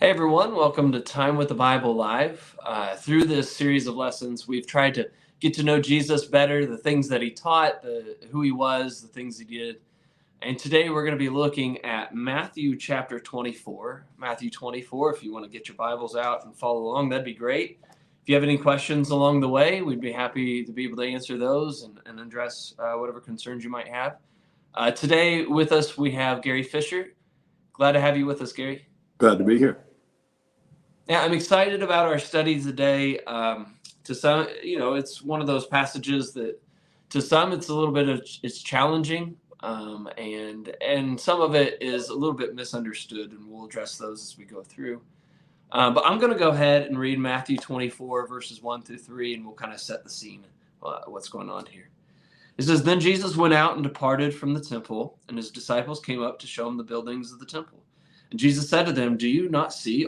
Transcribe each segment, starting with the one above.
Hey everyone, welcome to Time with the Bible Live. Through this series of lessons, we've tried to get to know Jesus better, the things that he taught, who he was, the things he did. And today we're going to be looking at Matthew chapter 24. Matthew 24, if you want to get your Bibles out and follow along, that'd be great. If you have any questions along the way, we'd be happy to be able to answer those and address whatever concerns you might have. Today with us, we have Gary Fisher. Glad to have you with us, Gary. Glad to be here. Yeah, I'm excited about our study today. To some, it's one of those passages that, to some, it's a little bit it's challenging, and some of it is a little bit misunderstood, and we'll address those as we go through. But I'm going to go ahead and read Matthew 24 verses 1 through 3, and we'll kind of set the scene, what's going on here. It says, "Then Jesus went out and departed from the temple, and his disciples came up to show him the buildings of the temple. And Jesus said to them, do you not see,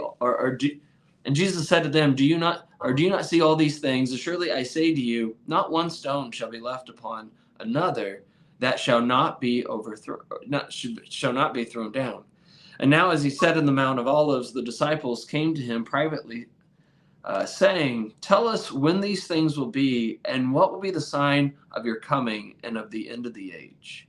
And Jesus said to them, do you not see all these things? Surely I say to you, not one stone shall be left upon another that shall not be thrown down. And now, as he sat in the Mount of Olives, the disciples came to him privately, saying, tell us when these things will be, and what will be the sign of your coming and of the end of the age."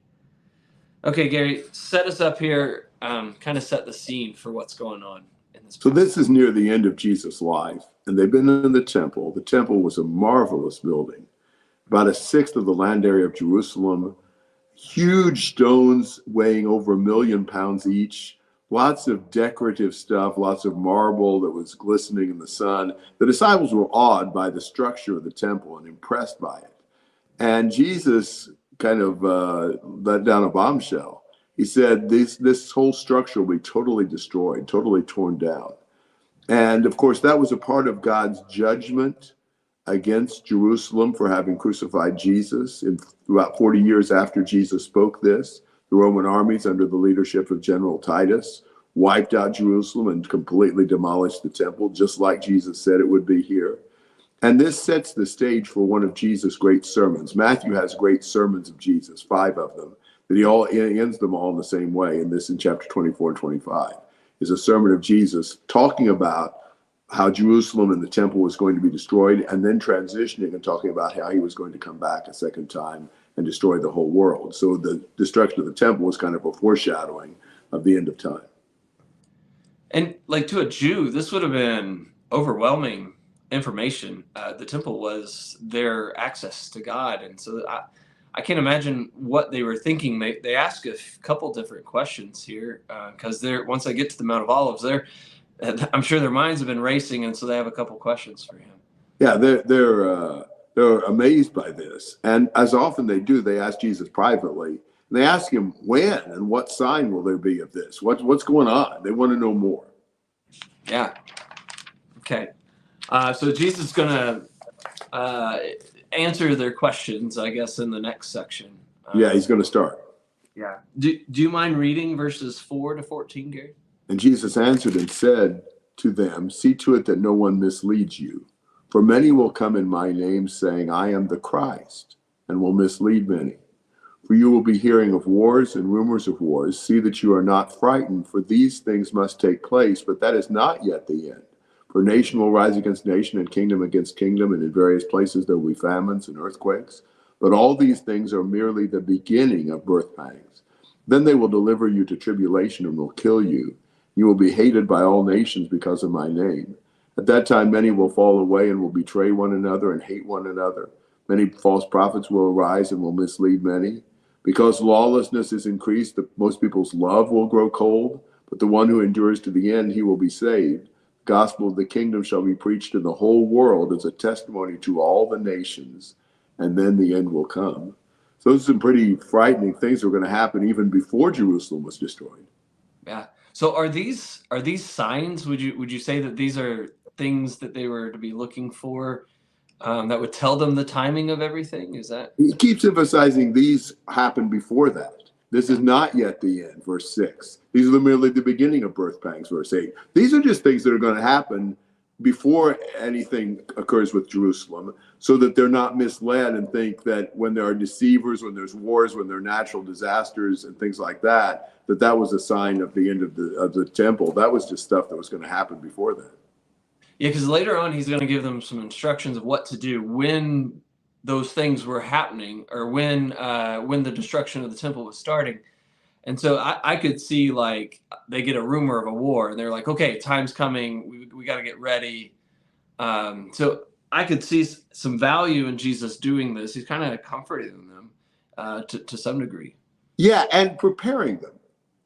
Okay, Gary, set us up here, kind of set the scene for what's going on. So this is near the end of Jesus' life, and they've been in the temple. The temple was a marvelous building, about a sixth of the land area of Jerusalem, huge stones weighing over 1 million pounds each, lots of decorative stuff, lots of marble that was glistening in the sun. The disciples were awed by the structure of the temple and impressed by it. And Jesus kind of let down a bombshell. He said, this whole structure will be totally destroyed, totally torn down. And of course, that was a part of God's judgment against Jerusalem for having crucified Jesus. About 40 years after Jesus spoke this, the Roman armies under the leadership of General Titus wiped out Jerusalem and completely demolished the temple, just like Jesus said it would be here. And this sets the stage for one of Jesus' great sermons. Matthew has great sermons of Jesus, 5 of them. But he ends them all in the same way. And this in chapter 24 and 25 is a sermon of Jesus talking about how Jerusalem and the temple was going to be destroyed, and then transitioning and talking about how he was going to come back a second time and destroy the whole world. So the destruction of the temple was kind of a foreshadowing of the end of time. And like to a Jew, this would have been overwhelming information. The temple was their access to God. And so I can't imagine what they were thinking. They ask a couple different questions here because once they get to the Mount of Olives, I'm sure their minds have been racing, and so they have a couple questions for him. Yeah, they're amazed by this, and as often they do, they ask Jesus privately. And they ask him when and what sign will there be of this? What's going on? They want to know more. Yeah. Okay. So Jesus is going to answer their questions, I guess, in the next section. Yeah, he's going to start. Yeah. Do you mind reading verses 4 to 14, Gary? And Jesus answered and said to them, see to it that no one misleads you. For many will come in my name, saying, I am the Christ, and will mislead many. For you will be hearing of wars and rumors of wars. See that you are not frightened, for these things must take place, but that is not yet the end. For nation will rise against nation, and kingdom against kingdom, and in various places there will be famines and earthquakes. But all these things are merely the beginning of birth pangs. Then they will deliver you to tribulation and will kill you. You will be hated by all nations because of my name. At that time many will fall away and will betray one another and hate one another. Many false prophets will arise and will mislead many. Because lawlessness is increased, most people's love will grow cold. But the one who endures to the end, he will be saved. Gospel of the kingdom shall be preached in the whole world as a testimony to all the nations, and then the end will come. So those are some pretty frightening things that are going to happen even before Jerusalem was destroyed. Yeah. So are these signs? Would you say that these are things that they were to be looking for that would tell them the timing of everything? Is that? He keeps emphasizing these happened before that. This is not yet the end, verse 6. These are merely the beginning of birth pangs, verse 8. These are just things that are going to happen before anything occurs with Jerusalem, so that they're not misled and think that when there are deceivers, when there's wars, when there are natural disasters and things like that, that was a sign of the end of the temple. That was just stuff that was going to happen before that. Yeah, because later on he's going to give them some instructions of what to do when those things were happening, or when the destruction of the temple was starting. And so I could see, like, they get a rumor of a war and they're like, okay, time's coming. We got to get ready. So I could see some value in Jesus doing this. He's kind of comforting them to some degree. Yeah, and preparing them.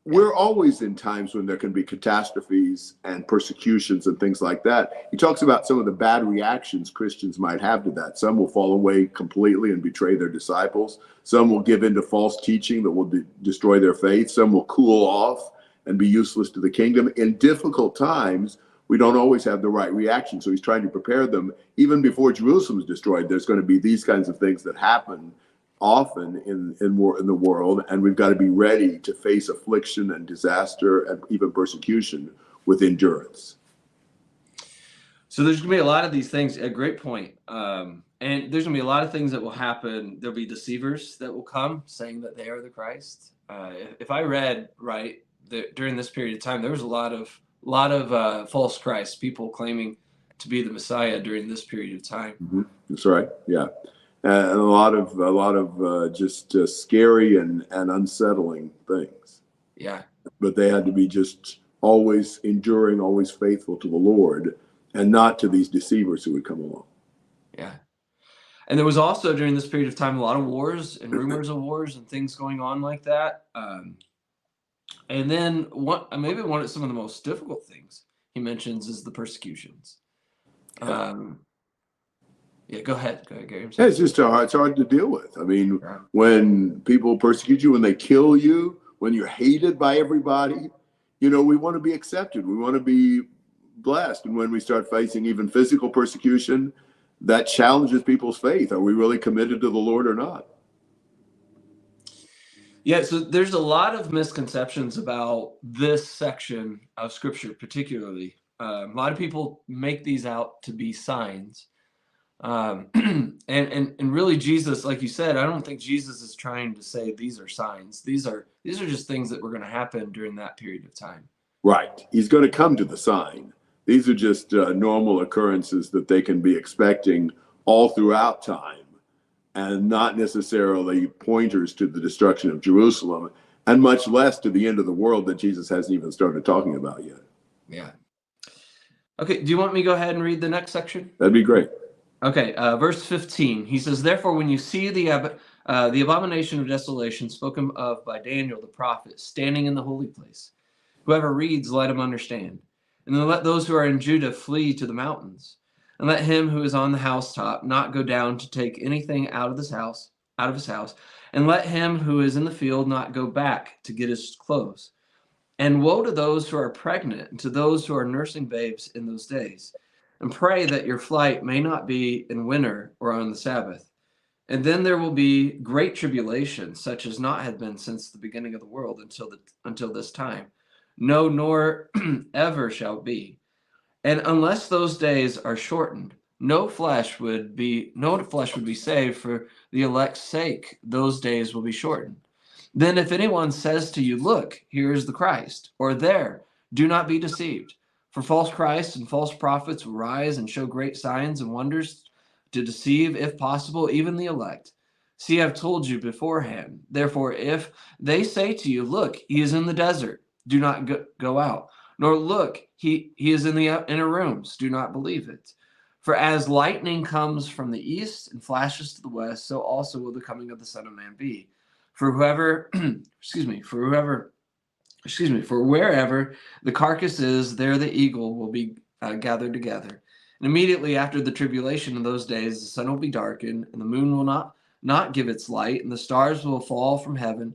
We're always in times when there can be catastrophes and persecutions and things like that. He talks about some of the bad reactions Christians might have to that. Some will fall away completely and betray their disciples. Some will give in to false teaching that will destroy their faith. Some will cool off and be useless to the kingdom. In difficult times, we don't always have the right reaction. So he's trying to prepare them. Even before Jerusalem is destroyed, there's going to be these kinds of things that happen often in the world, and we've got to be ready to face affliction and disaster and even persecution with endurance. So there's going to be a lot of these things. A great point. And there's going to be a lot of things that will happen. There'll be deceivers that will come saying that they are the Christ. If I read right, during this period of time, there was a lot of false Christs, people claiming to be the Messiah during this period of time. Mm-hmm. That's right. Yeah. And a lot of just scary and unsettling things. Yeah. But they had to be just always enduring, always faithful to the Lord, and not to these deceivers who would come along. Yeah. And there was also, during this period of time, a lot of wars and rumors of wars and things going on like that. And then maybe one of some of the most difficult things he mentions is the persecutions. Yeah, go ahead, Gary. Yeah, it's just it's hard to deal with. I mean, when people persecute you, when they kill you, when you're hated by everybody, we want to be accepted. We want to be blessed. And when we start facing even physical persecution, that challenges people's faith. Are we really committed to the Lord or not? Yeah, so there's a lot of misconceptions about this section of Scripture, particularly. A lot of people make these out to be signs. And really, Jesus, like you said, I don't think Jesus is trying to say these are signs. These are just things that were going to happen during that period of time. Right. He's going to come to the sign. These are just normal occurrences that they can be expecting all throughout time, and not necessarily pointers to the destruction of Jerusalem, and much less to the end of the world that Jesus hasn't even started talking about yet. Yeah. Okay. Do you want me to go ahead and read the next section? That'd be great. Okay, verse 15, he says, therefore, when you see the abomination of desolation spoken of by Daniel the prophet standing in the holy place, whoever reads, let him understand. And then let those who are in Judah flee to the mountains. And let him who is on the housetop not go down to take anything out of his house. And let him who is in the field not go back to get his clothes. And woe to those who are pregnant, and to those who are nursing babes in those days. And pray that your flight may not be in winter or on the Sabbath. And then there will be great tribulation, such as not had been since the beginning of the world until this time. No, nor ever shall be. And unless those days are shortened, no flesh would be saved. For the elect's sake, those days will be shortened. Then if anyone says to you, look, here is the Christ, or there, do not be deceived. For false Christs and false prophets will rise and show great signs and wonders to deceive, if possible, even the elect. See, I've told you beforehand. Therefore, if they say to you, look, he is in the desert, do not go out. Nor look, he is in the inner rooms, do not believe it. For as lightning comes from the east and flashes to the west, so also will the coming of the Son of Man be. For wherever the carcass is, there the eagle will be gathered together. And immediately after the tribulation of those days, the sun will be darkened, and the moon will not give its light, and the stars will fall from heaven,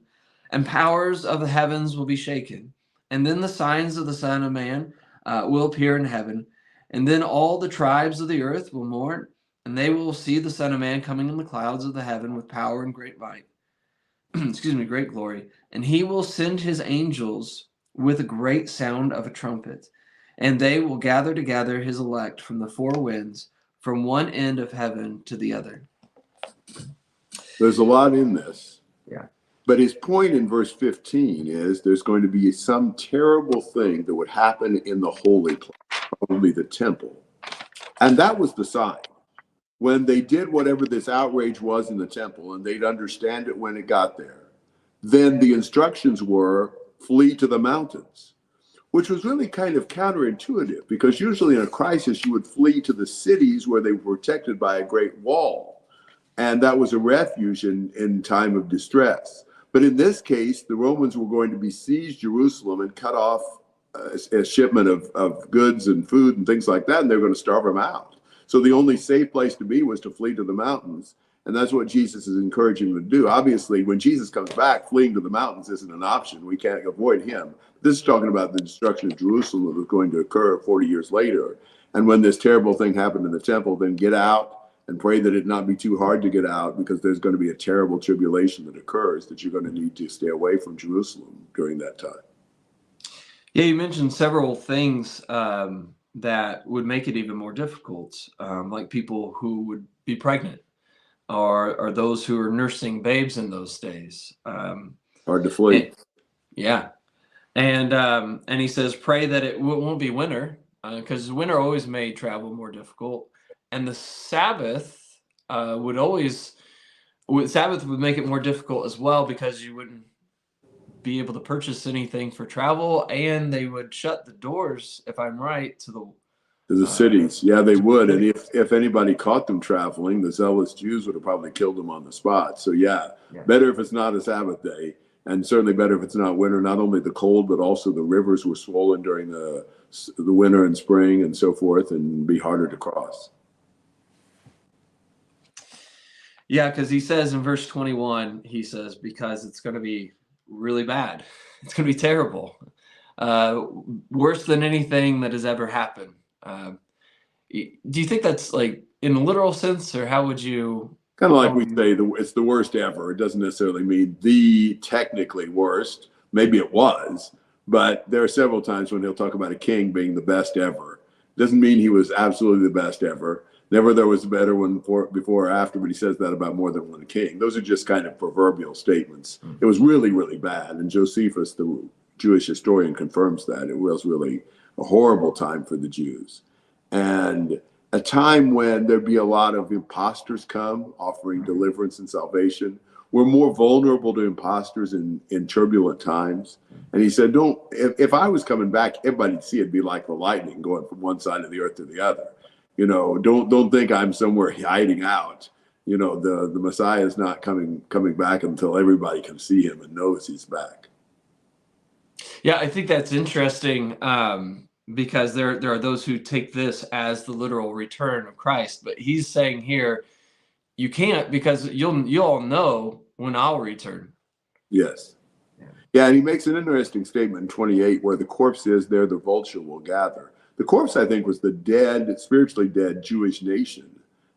and powers of the heavens will be shaken. And then the signs of the Son of Man will appear in heaven, and then all the tribes of the earth will mourn, and they will see the Son of Man coming in the clouds of the heaven with power and great might. Great glory. And he will send his angels with a great sound of a trumpet, and they will gather together his elect from the four winds, from one end of heaven to the other. There's a lot in this. Yeah. But his point in verse 15 is there's going to be some terrible thing that would happen in the holy place, probably the temple. And that was the sign. When they did whatever this outrage was in the temple, and they'd understand it when it got there, then the instructions were flee to the mountains, which was really kind of counterintuitive, because usually in a crisis, you would flee to the cities where they were protected by a great wall. And that was a refuge in time of distress. But in this case, the Romans were going to besiege Jerusalem and cut off a shipment of goods and food and things like that, and they're going to starve them out. So the only safe place to be was to flee to the mountains. And that's what Jesus is encouraging them to do. Obviously, when Jesus comes back, fleeing to the mountains isn't an option. We can't avoid him. This is talking about the destruction of Jerusalem that was going to occur 40 years later. And when this terrible thing happened in the temple, then get out and pray that it not be too hard to get out, because there's going to be a terrible tribulation that occurs that you're going to need to stay away from Jerusalem during that time. Yeah, you mentioned several things that would make it even more difficult, like people who would be pregnant, or those who are nursing babes in those days. Hard to flee. Yeah. And he says, pray that it won't be winter, because winter always made travel more difficult. And the Sabbath Sabbath would make it more difficult as well, because you wouldn't be able to purchase anything for travel, and they would shut the doors, if I'm right, to the cities. Yeah, they would. And if anybody caught them traveling, the zealous Jews would have probably killed them on the spot. So yeah, better if it's not a Sabbath day, and certainly better if it's not winter. Not only the cold, but also the rivers were swollen during the winter and spring and so forth, and be harder to cross. Yeah, because he says in verse 21, he says, because it's going to be really bad. It's going to be terrible. Worse than anything that has ever happened. Do you think that's like in a literal sense, or how would you? Kind of like we say, it's the worst ever. It doesn't necessarily mean the technically worst. Maybe it was, but there are several times when he'll talk about a king being the best ever. Doesn't mean he was absolutely the best ever. Never there was a better one before or after, but he says that about more than one king. Those are just kind of proverbial statements. It was really, really bad. And Josephus, the Jewish historian, confirms that. It was really a horrible time for the Jews. And a time when there'd be a lot of imposters come offering deliverance and salvation. We're more vulnerable to imposters in turbulent times. And he said, if I was coming back, everybody'd see it'd be like the lightning going from one side of the earth to the other. You know, don't think I'm somewhere hiding out. You know, the Messiah is not coming back until everybody can see him and knows he's back. Yeah, I think that's interesting, because there are those who take this as the literal return of Christ, but he's saying here, you can't, because you'll know when I'll return. Yes. Yeah, and he makes an interesting statement in 28 where the corpse is there, the vulture will gather. The corpse, I think, was the dead, spiritually dead Jewish nation.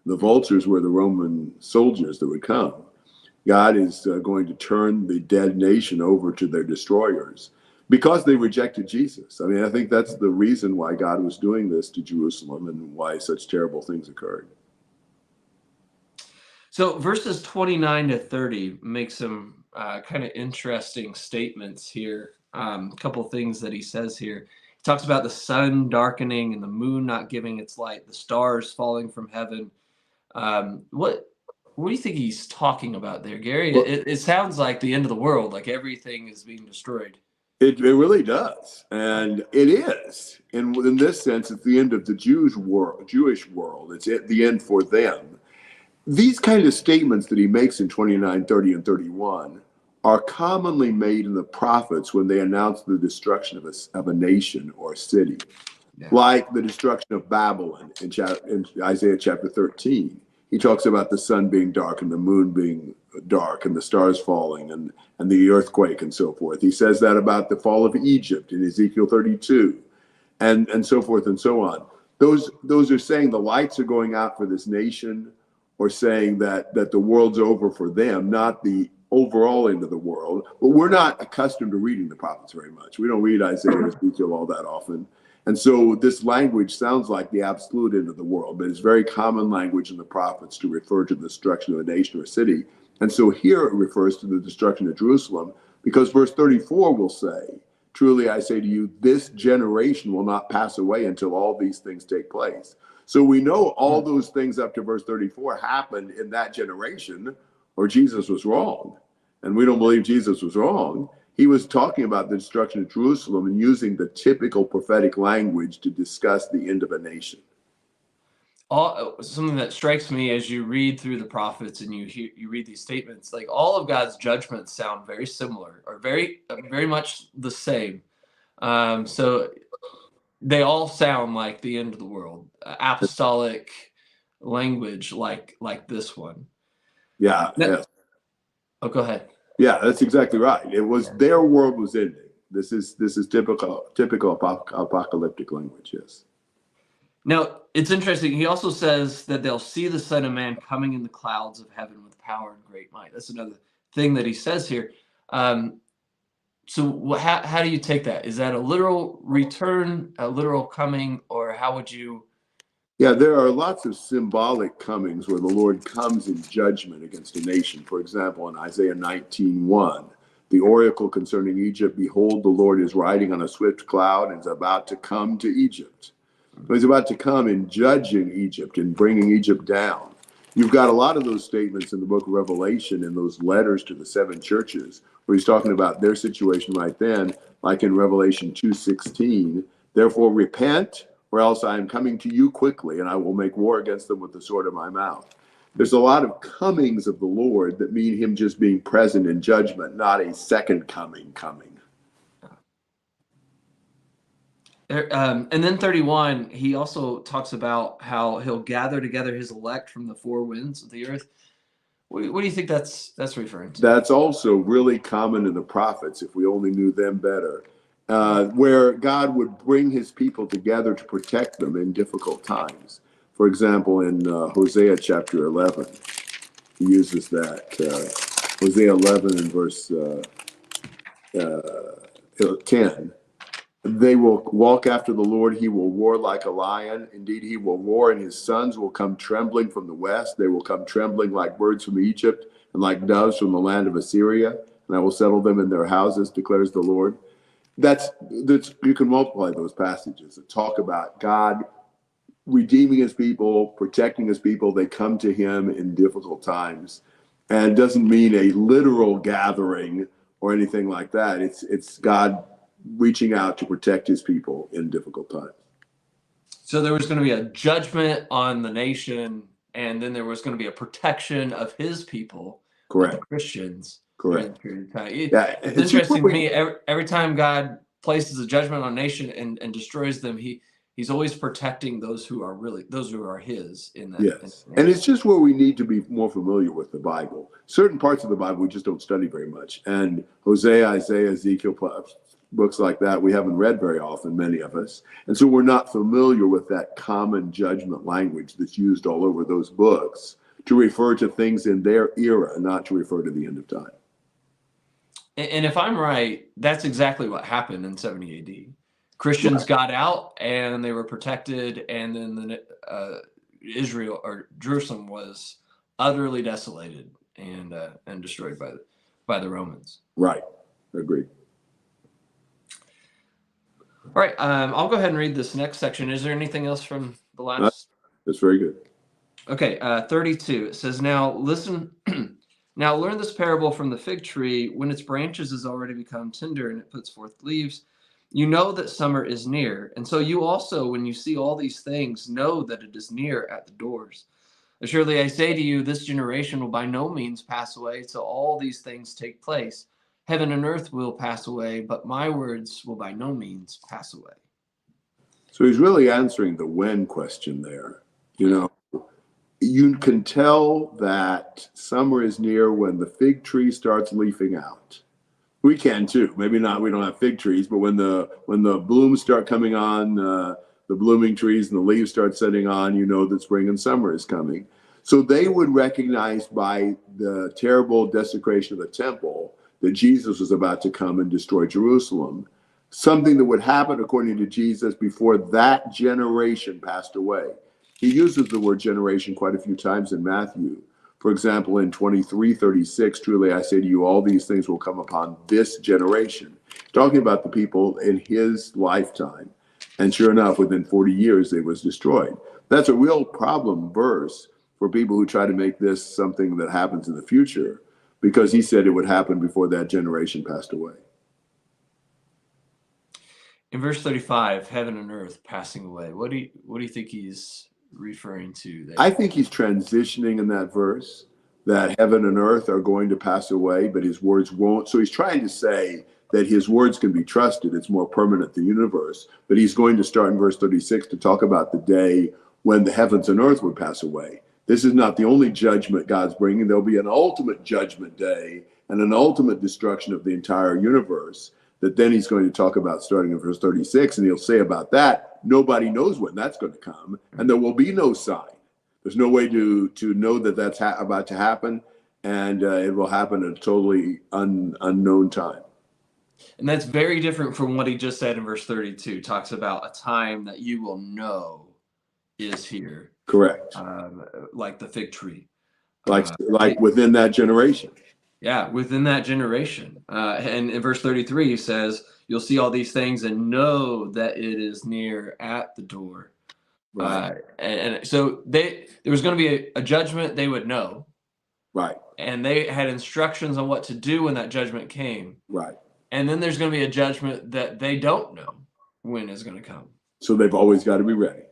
The vultures were the Roman soldiers that would come. God is going to turn the dead nation over to their destroyers because they rejected Jesus. I mean, I think that's the reason why God was doing this to Jerusalem and why such terrible things occurred. So verses 29 to 30 make some kind of interesting statements here. A couple of things that he says here. He talks about the sun darkening and the moon not giving its light, the stars falling from heaven. What do you think he's talking about there, Gary? Well, it sounds like the end of the world, like everything is being destroyed. It really does, and it is. And in this sense, it's the end of the Jewish world. It's the end for them. These kind of statements that he makes in 29, 30, and 31 are commonly made in the prophets when they announce the destruction of a nation or a city, like the destruction of Babylon in Isaiah chapter 13. He talks about the sun being dark and the moon being dark and the stars falling and the earthquake and so forth. He says that about the fall of Egypt in Ezekiel 32 and so forth and so on. Those are saying the lights are going out for this nation, or saying that the world's over for them, not the overall end of the world. But we're not accustomed to reading the prophets very much. We don't read Isaiah or Ezekiel all that often. And so this language sounds like the absolute end of the world, but it's very common language in the prophets to refer to the destruction of a nation or city. And so here it refers to the destruction of Jerusalem, because verse 34 will say, truly I say to you, this generation will not pass away until all these things take place. So we know all those things up to verse 34 happened in that generation, or Jesus was wrong. And we don't believe Jesus was wrong. He was talking about the destruction of Jerusalem and using the typical prophetic language to discuss the end of a nation. Something that strikes me as you read through the prophets and you read these statements, like all of God's judgments sound very similar, or very much the same. So they all sound like the end of the world, apostolic language, like this one. Yeah. Yes. Oh, go ahead. Yeah, that's exactly right. It was their world was ending. This is typical apocalyptic language. Yes. Now, it's interesting. He also says that they'll see the Son of Man coming in the clouds of heaven with power and great might. That's another thing that he says here. So how do you take that? Is that a literal return, a literal coming, or how would you? Yeah, there are lots of symbolic comings where the Lord comes in judgment against a nation. For example, in Isaiah 19:1, the oracle concerning Egypt, behold, the Lord is riding on a swift cloud and is about to come to Egypt. He's about to come in judging Egypt and bringing Egypt down. You've got a lot of those statements in the book of Revelation and those letters to the seven churches where he's talking about their situation right then, like in Revelation 2:16, therefore repent, or else I am coming to you quickly, and I will make war against them with the sword of my mouth. There's a lot of comings of the Lord that mean him just being present in judgment, not a second coming. And then 31, he also talks about how he'll gather together his elect from the four winds of the earth. What do you think that's referring to? That's also really common in the prophets, if we only knew them better, where God would bring his people together to protect them in difficult times. For example, in Hosea chapter 11, he uses that. Hosea 11 and verse 10. They will walk after the Lord. He will roar like a lion. Indeed, he will roar, and his sons will come trembling from the west. They will come trembling like birds from Egypt and like doves from the land of Assyria. And I will settle them in their houses, declares the Lord. That's you can multiply those passages that talk about God redeeming his people, protecting his people. They come to him in difficult times. And it doesn't mean a literal gathering or anything like that. It's God reaching out to protect his people in difficult times. So there was going to be a judgment on the nation, and then there was going to be a protection of his people, Correct. the Christians. Correct. Yeah, it's interesting to me. Every time God places a judgment on a nation and destroys them, he's always protecting those who are his in that. Yes. And it's just where we need to be more familiar with the Bible. Certain parts of the Bible we just don't study very much. And Hosea, Isaiah, Ezekiel, books like that we haven't read very often, many of us. And so we're not familiar with that common judgment language that's used all over those books to refer to things in their era, not to refer to the end of time. And if I'm right, that's exactly what happened in 70 AD. Christians got out and they were protected, and then Israel or Jerusalem was utterly desolated and destroyed by the Romans. Right. Agreed. All right. I'll go ahead and read this next section. Is there anything else from the last? That's very good. Okay. 32. It says, now listen. Now learn this parable from the fig tree. When its branches has already become tender and it puts forth leaves, you know that summer is near. And so you also, when you see all these things, know that it is near at the doors. Surely I say to you, this generation will by no means pass away till all these things take place. Heaven and earth will pass away, but my words will by no means pass away. So he's really answering the when question there. You know, you can tell that summer is near when the fig tree starts leafing out. We can too. Maybe not. We don't have fig trees, but when the blooms start coming on, the blooming trees and the leaves start setting on, you know that spring and summer is coming. So they would recognize by the terrible desecration of the temple that Jesus was about to come and destroy Jerusalem. something that would happen according to Jesus before that generation passed away. He uses the word generation quite a few times in Matthew. For example, in 23:36, truly I say to you, all these things will come upon this generation. Talking about the people in his lifetime. And sure enough, within 40 years, it was destroyed. That's a real problem verse for people who try to make this something that happens in the future, because he said it would happen before that generation passed away. In verse 35, heaven and earth passing away. What do you think he's referring to there? I think he's transitioning in that verse, that heaven and earth are going to pass away, but his words won't. So he's trying to say that his words can be trusted. It's more permanent, the universe. But he's going to start in verse 36 to talk about the day when the heavens and earth would pass away. This is not the only judgment God's bringing. There'll be an ultimate judgment day and an ultimate destruction of the entire universe that then he's going to talk about starting in verse 36. And he'll say about that, nobody knows when that's going to come, and there will be no sign. There's no way to know that that's about to happen, and it will happen at a totally unknown time. And that's very different from what he just said in verse 32. Talks about a time that you will know is here. Correct. Like the fig tree. Like within that generation. Yeah, within that generation. And in verse 33, he says, you'll see all these things and know that it is near at the door. Right. And so there was going to be a judgment they would know. Right. And they had instructions on what to do when that judgment came. Right. And then there's going to be a judgment that they don't know when is going to come. So they've always got to be ready.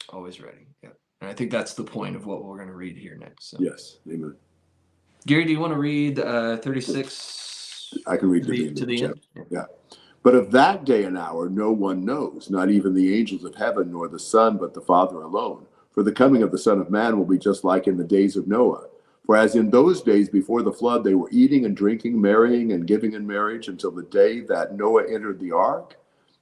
Always ready. Yeah. And I think that's the point of what we're going to read here next. So. Yes. Amen. Gary, do you want to read 36? I can read to the end. Yeah. But of that day and hour, no one knows, not even the angels of heaven, nor the Son, but the Father alone. For the coming of the Son of Man will be just like in the days of Noah. For as in those days before the flood, they were eating and drinking, marrying and giving in marriage until the day that Noah entered the ark.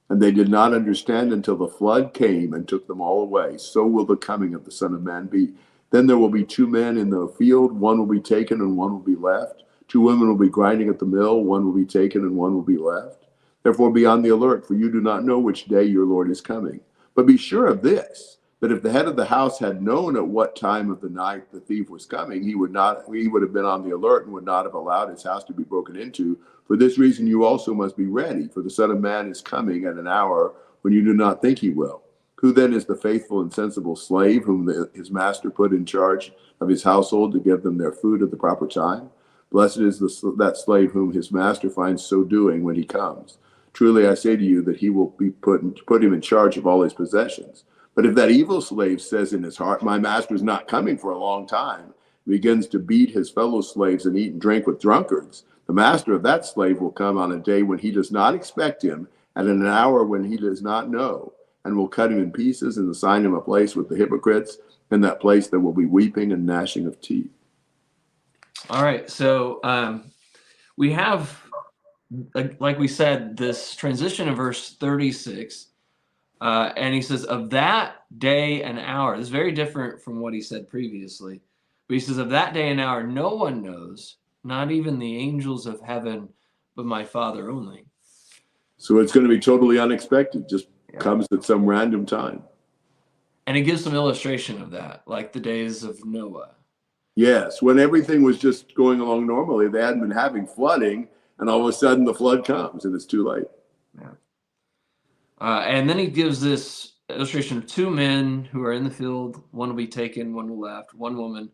And they did not understand until the flood came and took them all away. So will the coming of the Son of Man be. Then there will be two men in the field, one will be taken and one will be left. Two women will be grinding at the mill, one will be taken and one will be left. Therefore be on the alert, for you do not know which day your Lord is coming. But be sure of this, that if the head of the house had known at what time of the night the thief was coming, he would have been on the alert and would not have allowed his house to be broken into. For this reason you also must be ready, for the Son of Man is coming at an hour when you do not think he will. Who then is the faithful and sensible slave whom his master put in charge of his household to give them their food at the proper time? Blessed is that slave whom his master finds so doing when he comes. Truly I say to you that he will be put him in charge of all his possessions. But if that evil slave says in his heart, my master is not coming for a long time, begins to beat his fellow slaves and eat and drink with drunkards, the master of that slave will come on a day when he does not expect him, and in an hour when he does not know, and will cut him in pieces and assign him a place with the hypocrites. In that place there will be weeping and gnashing of teeth. All right, so we have, like we said, this transition in verse 36, and he says, of that day and hour. This is very different from what he said previously. But he says, of that day and hour, no one knows, not even the angels of heaven, but my Father only. So it's going to be totally unexpected, just comes at some random time. And it gives some illustration of that, like the days of Noah. Yes, when everything was just going along normally, they hadn't been having flooding, and all of a sudden the flood comes and it's too late. Yeah. And then he gives this illustration of two men who are in the field. One will be taken, one will left. One woman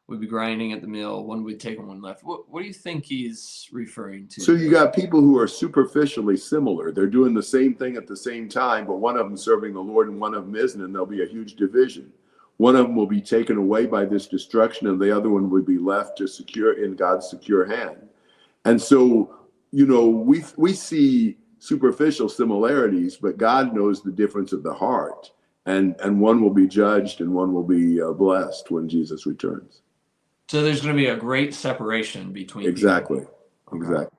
would be grinding at the mill. One would be taken, one left. What do you think he's referring to? So you got people who are superficially similar. They're doing the same thing at the same time, but one of them serving the Lord and one of them isn't, and there'll be a huge division. One of them will be taken away by this destruction, and the other one would be left to secure in God's secure hand. And so, we see superficial similarities, but God knows the difference of the heart. And one will be judged and one will be blessed when Jesus returns. So there's going to be a great separation between exactly. People. Exactly.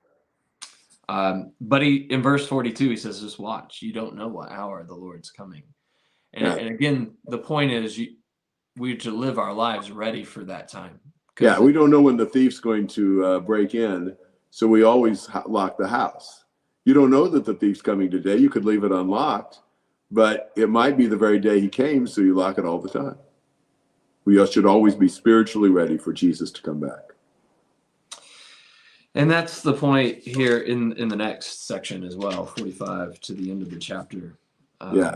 But in verse 42, he says, just watch. You don't know what hour the Lord's coming. And again, the point is we to live our lives ready for that time. Yeah, we don't know when the thief's going to break in, so we always lock the house. You don't know that the thief's coming today. You could leave it unlocked, but it might be the very day he came, so you lock it all the time. We should always be spiritually ready for Jesus to come back. And that's the point here in the next section as well, 45 to the end of the chapter. Yeah.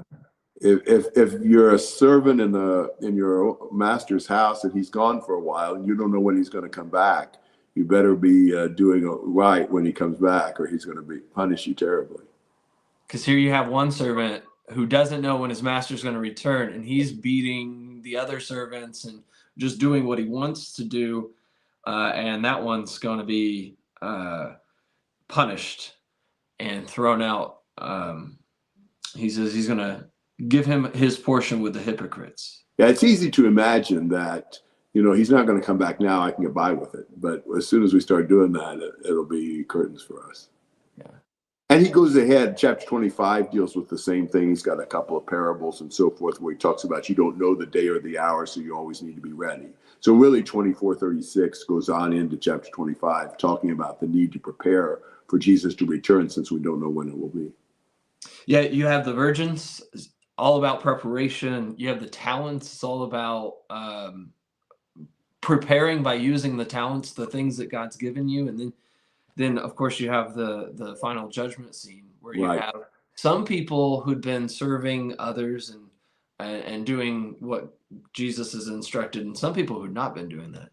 If you're a servant in your master's house and he's gone for a while and you don't know when he's going to come back, you better be doing right when he comes back, or he's going to punish you terribly. Because here you have one servant who doesn't know when his master's going to return, and he's beating the other servants and just doing what he wants to do, and that one's going to be punished and thrown out. He says he's going to give him his portion with the hypocrites. Yeah, it's easy to imagine that, he's not going to come back now. I can get by with it. But as soon as we start doing that, it'll be curtains for us. Yeah. And he goes ahead. Chapter 25 deals with the same thing. He's got a couple of parables and so forth where he talks about you don't know the day or the hour, so you always need to be ready. So really 24:36 goes on into chapter 25, talking about the need to prepare for Jesus to return, since we don't know when it will be. Yeah, you have the virgins, all about preparation. You have the talents, it's all about preparing by using the talents, the things that God's given you. And then of course you have the final judgment scene where you have some people who'd been serving others and doing what Jesus has instructed, and some people who'd not been doing that.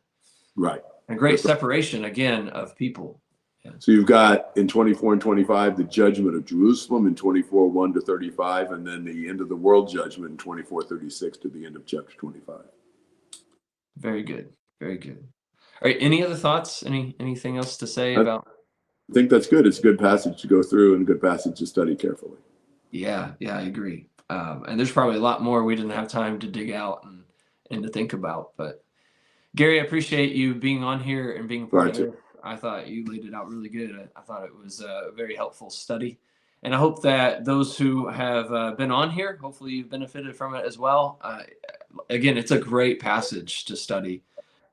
Right. A great separation again of people. Yeah. So you've got in 24 and 25 the judgment of Jerusalem in 24:1-35, and then the end of the world judgment in 24:36 to the end of chapter 25. Very good. Very good. All right. Any other thoughts? Anything else to say about? I think that's good. It's a good passage to go through and a good passage to study carefully. Yeah, I agree. And there's probably a lot more we didn't have time to dig out and to think about. But Gary, I appreciate you being on here and being part of it. I thought you laid it out really good. I thought it was a very helpful study. And I hope that those who have been on here, hopefully you've benefited from it as well. Again, it's a great passage to study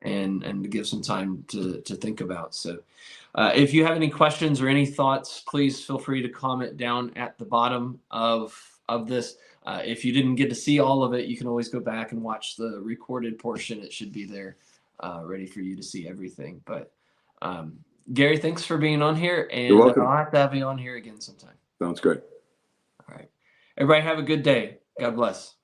and to give some time to think about. So if you have any questions or any thoughts, please feel free to comment down at the bottom of this. If you didn't get to see all of it, you can always go back and watch the recorded portion. It should be there ready for you to see everything. But Gary, thanks for being on here, and You're welcome. I'll have to have you on here again sometime. Sounds great. All right. Everybody have a good day. God bless.